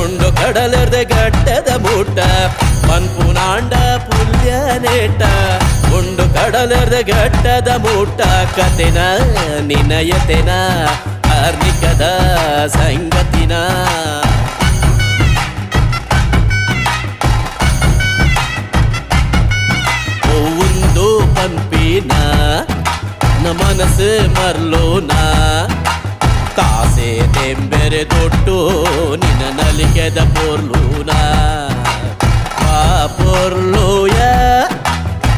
ಉಂಡು ಕಡಲರ್ದ ಗಟ್ಟದ ಮೂಟ ಪನ್ಪುನಾಂಡ ಪುಲ್ಯ ನೇಟ ಉಂಡು ಕಡಲರ್ದ ಗಟ್ಟದ ಮೂಟ ಕತೆನ ನಿನಯತೆನ ಆರ್ನಿಕದ ಸಂಗತಿನ ಒಂದು ಪಂಪಿನ ನ ಮನಸ್ಸು ಮರ್ಲೋನ ಕಾಸೆ ತೆಂಬೆರೆ ದೊಡ್ಡು ನಿನ್ನ ನಲಿಗೆದ ಪೊರ್ಲೂನ ಆ ಪೊರ್ಲು